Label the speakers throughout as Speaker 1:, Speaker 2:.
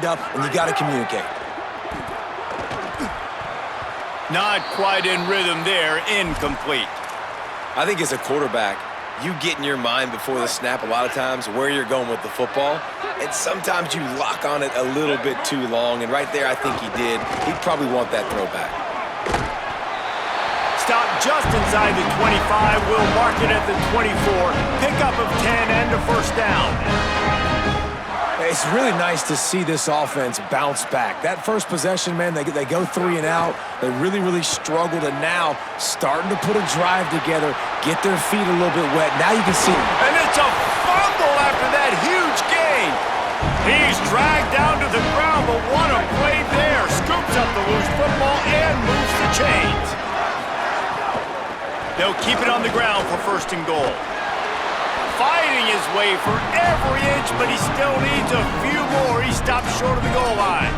Speaker 1: lined up, and you got to communicate.
Speaker 2: Not quite in rhythm there, incomplete.
Speaker 1: I think as a quarterback, you get in your mind before the snap a lot of times where you're going with the football, and sometimes you lock on it a little bit too long, and right there I think he did. He'd probably want that throwback.
Speaker 2: Stop just inside the 25. We'll mark it at the 24. Pickup of 10 and a first down.
Speaker 1: It's really nice to see this offense bounce back. That first possession, man, they go 3 and out. They really struggled, and now starting to put a drive together, get their feet a little bit wet. Now you can see.
Speaker 2: And it's a fumble after that huge gain. He's dragged down to the ground, but what a play there. Scoops up the loose football and moves the chains. They'll keep it on the ground for first and goal. Fighting his way for every inch, but he still needs a few more. He stops short of the goal line.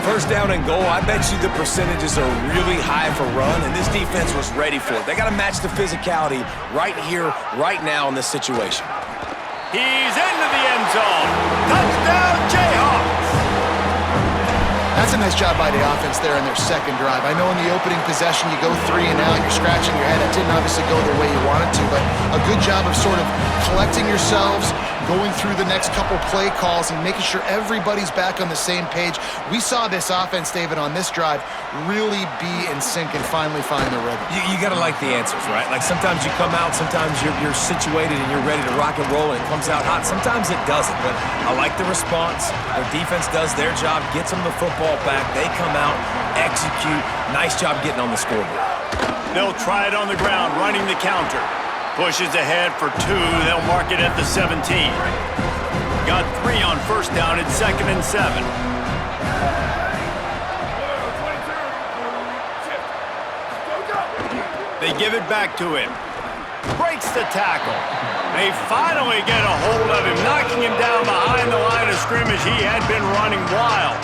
Speaker 1: First down and goal, I bet you the percentages are really high for run, and this defense was ready for it. They got to match the physicality right here, right now in this situation.
Speaker 2: He's into the end zone. Touchdown, Jayhawks!
Speaker 3: That's a nice job by the offense there in their second drive. I know in the opening possession you go 3 and out, you're scratching your head. It didn't obviously go the way you wanted to, but a good job of sort of collecting yourselves, going through the next couple play calls and making sure everybody's back on the same page. We saw this offense, David, on this drive really be in sync and finally find their rhythm.
Speaker 1: You got to like the answers, right? Like sometimes you come out, sometimes you're situated and you're ready to rock and roll and it comes out hot. Sometimes it doesn't, but I like the response. Their defense does their job, gets them the football back. They come out, execute. Nice job getting on the scoreboard.
Speaker 2: They'll try it on the ground, running the counter. Pushes ahead for 2. They'll mark it at the 17. Got 3 on first down at 2nd and 7. They give it back to him. Breaks the tackle. They finally get a hold of him, knocking him down behind the line of scrimmage. He had been running wild.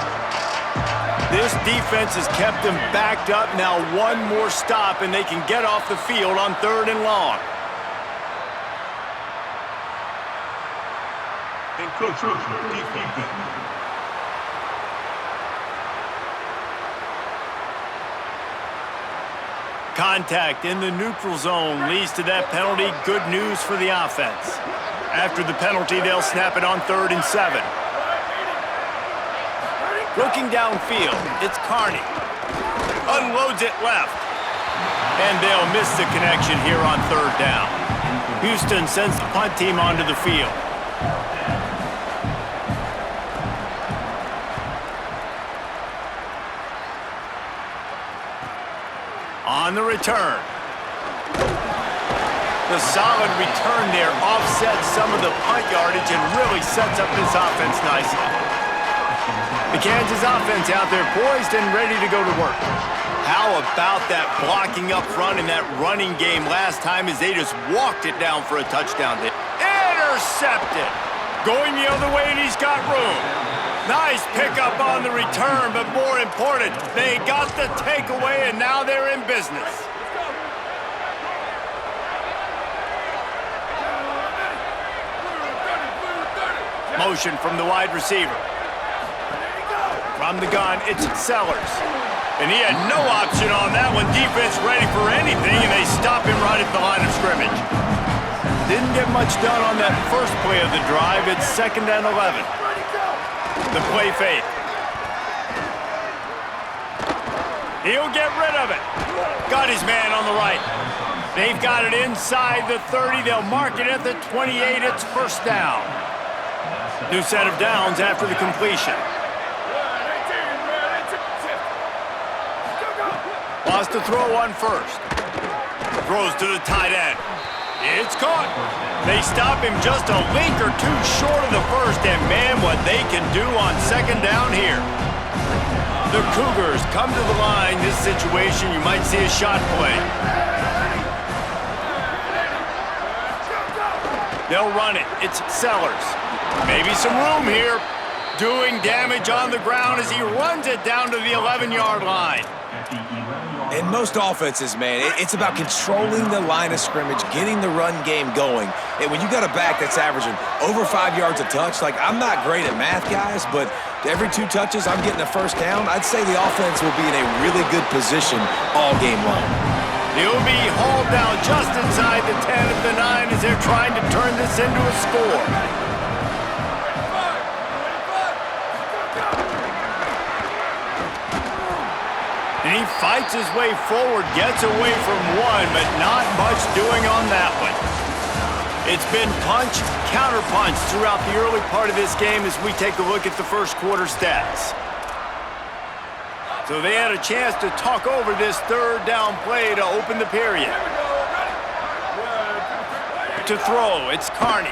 Speaker 2: This defense has kept him backed up. Now one more stop, and they can get off the field on 3rd and long. Contact in the neutral zone leads to that penalty. Good news for the offense. After the penalty, they'll snap it on 3rd and 7. Looking downfield, it's Carney. Unloads it left. And they'll miss the connection here on 3rd down. Houston sends the punt team onto the field. On the return. The solid return there offsets some of the punt yardage and really sets up this offense nicely. The Kansas offense out there poised and ready to go to work. How about that blocking up front in that running game last time as they just walked it down for a touchdown there. Intercepted. Going the other way and he's got room. Nice pickup on the return, but more important, they got the takeaway and now they're in business. Motion from the wide receiver. From the gun, it's Sellers. And he had no option on that one. Defense ready for anything, and they stop him right at the line of scrimmage. Didn't get much done on that first play of the drive. It's 2nd and 11. The play fake. He'll get rid of it. Got his man on the right. They've got it inside the 30. They'll mark it at the 28. It's first down. New set of downs after the completion. Wants to throw on first. Throws to the tight end. It's caught. They stop him just a link or 2 short of the first, and man, what they can do on 2nd down here. The Cougars come to the line. This situation, you might see a shot play. They'll run it. It's Sellers. Maybe some room here. Doing damage on the ground as he runs it down to the 11-yard line.
Speaker 1: In most offenses, man, it's about controlling the line of scrimmage, getting the run game going. And when you got a back that's averaging over 5 yards a touch, like, I'm not great at math, guys, but every 2 touches I'm getting a first down, I'd say the offense will be in a really good position all game long.
Speaker 2: He'll be hauled down just inside the 10 of the 9 as they're trying to turn this into a score. And he fights his way forward, gets away from one, but not much doing on that one. It's been punch, counter-punch throughout the early part of this game as we take a look at the first quarter stats. So they had a chance to talk over this third down play to open the period. To throw, it's Carney.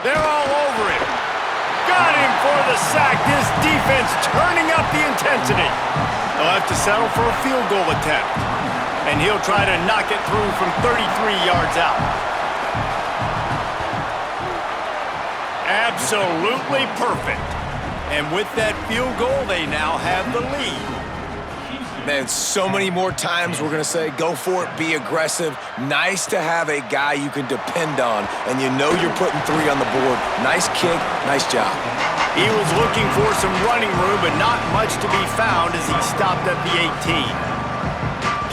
Speaker 2: They're all over him. Got him for the sack. This defense turning up the intensity. They'll have to settle for a field goal attempt. And he'll try to knock it through from 33 yards out. Absolutely perfect. And with that field goal, they now have the lead.
Speaker 1: Man, so many more times we're going to say, go for it, be aggressive. Nice to have a guy you can depend on, and you know you're putting 3 on the board. Nice kick, nice job.
Speaker 2: He was looking for some running room, but not much to be found as he stopped at the 18.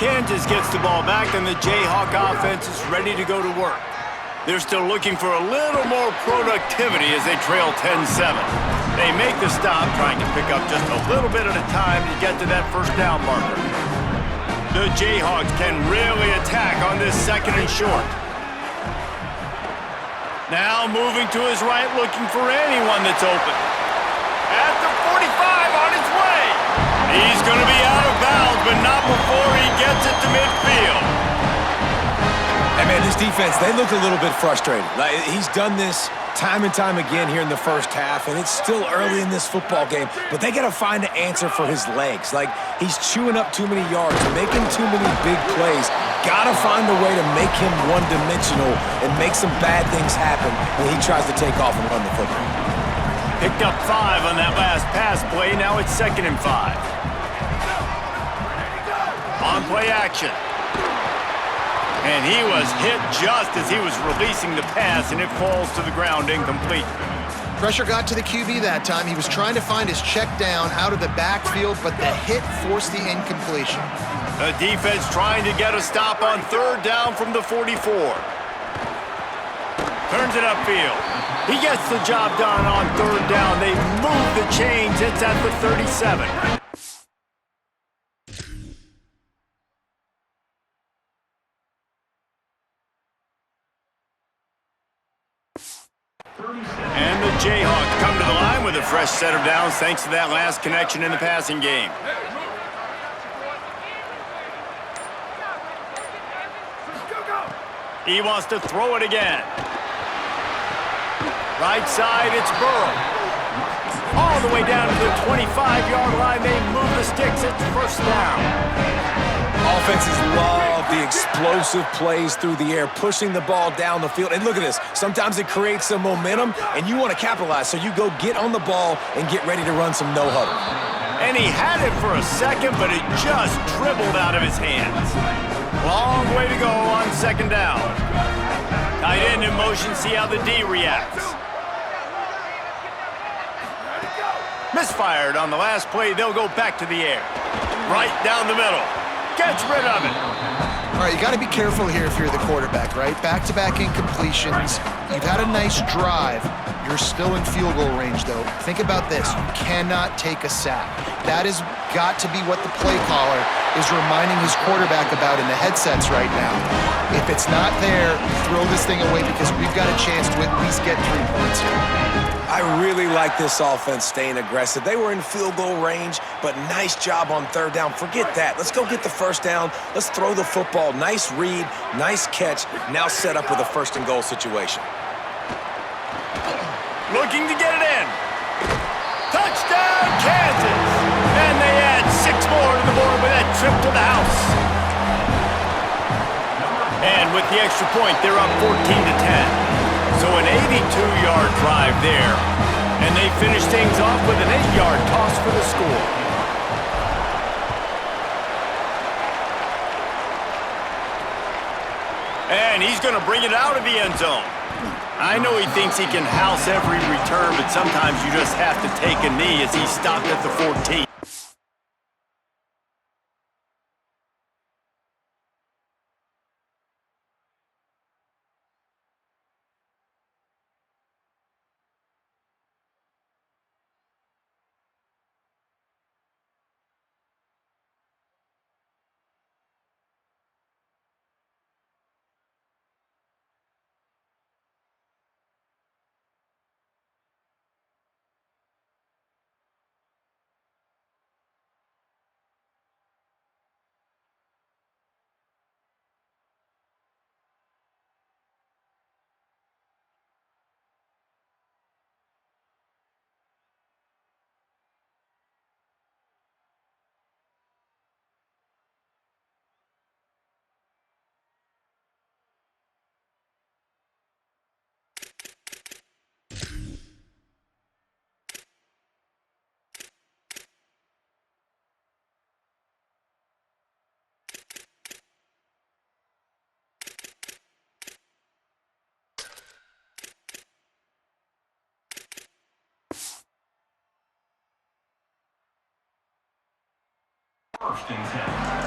Speaker 2: Kansas gets the ball back, and the Jayhawk offense is ready to go to work. They're still looking for a little more productivity as they trail 10-7. They make the stop, trying to pick up just a little bit at a time to get to that first down marker. The Jayhawks can really attack on this second and short. Now moving to his right, looking for anyone that's open. At the 45 on his way. He's going to be out of bounds, but not before he gets it to midfield.
Speaker 1: Hey, man, this defense, they look a little bit frustrated. Like, he's done this time and time again here in the first half, and it's still early in this football game, but they got to find an answer for his legs. Like, he's chewing up too many yards, making too many big plays. Got to find a way to make him one-dimensional and make some bad things happen when he tries to take off and run the football.
Speaker 2: Picked up 5 on that last pass play. Now it's 2nd and 5. On play action. And he was hit just as he was releasing the pass, and it falls to the ground incomplete.
Speaker 3: Pressure got to the QB that time. He was trying to find his check down out of the backfield, but the hit forced the incompletion.
Speaker 2: The defense trying to get a stop on 3rd down from the 44. Turns it upfield. He gets the job done on 3rd down. They move the chains. It's at the 37. And the Jayhawks come to the line with a fresh set of downs thanks to that last connection in the passing game. He wants to throw it again. Right side, it's Burrow. All the way down to the 25-yard line. They move the sticks. It's 1st down.
Speaker 1: Offenses love the explosive plays through the air, pushing the ball down the field. And look at this. Sometimes it creates some momentum, and you want to capitalize. So you go get on the ball and get ready to run some no-huddle.
Speaker 2: And he had it for a second, but it just dribbled out of his hands. Long way to go on 2nd down. Tight end in motion, see how the D reacts. Misfired on the last play. They'll go back to the air. Right down the middle. Gets rid of it.
Speaker 3: All right, you got to be careful here if you're the quarterback, right? Back-to-back incompletions. You've had a nice drive. You're still in field goal range, though. Think about this. You cannot take a sack. That has got to be what the play caller is reminding his quarterback about in the headsets right now. If it's not there, throw this thing away because we've got a chance to at least get 3 points here.
Speaker 1: I really like this offense staying aggressive. They were in field goal range, but nice job on 3rd down. Forget that. Let's go get the 1st down. Let's throw the football. Nice read, nice catch. Now set up with a 1st and goal situation.
Speaker 2: Looking to get it in. Touchdown, Kansas! And they add 6 more to the board with that trip to the house. And with the extra point, they're up 14-10. So an 82-yard drive there. And they finish things off with an 8-yard toss for the score. And he's going to bring it out of the end zone. I know he thinks he can house every return, but sometimes you just have to take a knee as he stopped at the 14.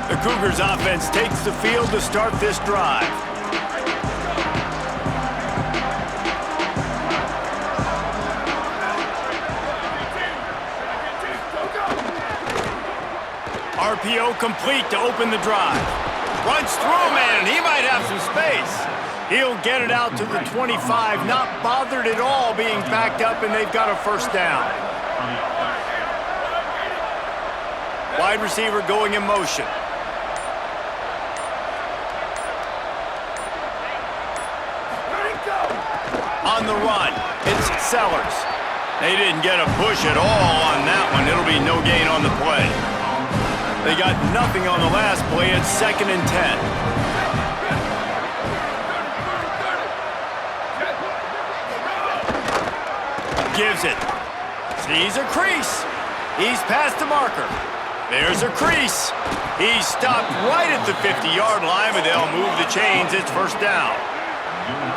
Speaker 2: The Cougars offense takes the field to start this drive. RPO complete to open the drive. Runs through, man. He might have some space. He'll get it out to the 25, not bothered at all being backed up, and they've got a first down. Wide receiver going in motion. On the run, it's Sellers. They didn't get a push at all on that one. It'll be no gain on the play. They got nothing on the last play. It's 2nd and 10. Gives it. Sees a crease. He's past the marker. There's a crease. He stopped right at the 50-yard line, but they'll move the chains. It's first down.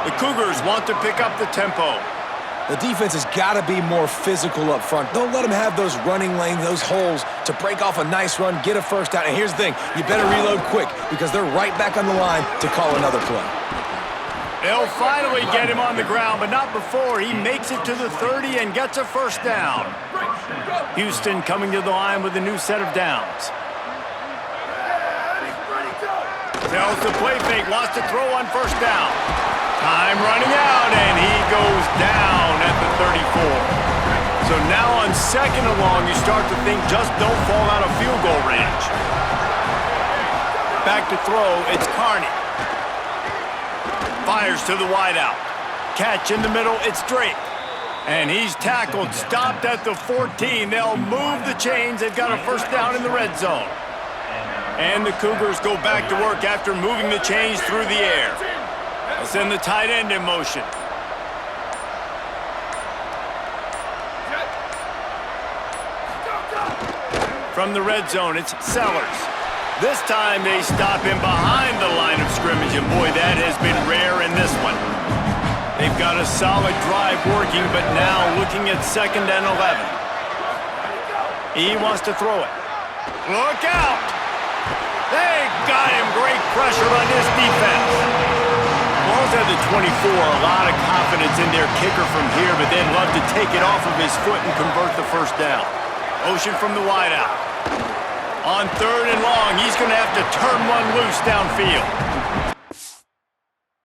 Speaker 2: The Cougars want to pick up the tempo.
Speaker 1: The defense has got to be more physical up front. Don't let them have those running lanes, those holes to break off a nice run, get a first down. And here's the thing, you better reload quick because they're right back on the line to call another play.
Speaker 2: They'll finally get him on the ground, but not before. He makes it to the 30 and gets a first down. Houston coming to the line with a new set of downs. Tells the play fake, wants to throw on first down. Time running out, and he goes down at the 34. So now on 2nd and long, you start to think just don't fall out of field goal range. Back to throw, it's Carney. Fires to the wideout. Catch in the middle, it's Drake. And he's tackled, stopped at the 14. They'll move the chains. They've got a first down in the red zone. And the Cougars go back to work after moving the chains through the air. They'll send the tight end in motion. From the red zone, it's Sellers. This time they stop him behind the line of scrimmage, and boy, that has been rare in this one. They've got a solid drive working, but now looking at 2nd and 11. He wants to throw it. Look out! They got him. Great pressure on this defense. Balls at the 24, a lot of confidence in their kicker from here, but they'd love to take it off of his foot and convert the first down. Motion from the wideout. On 3rd and long, he's going to have to turn one loose downfield.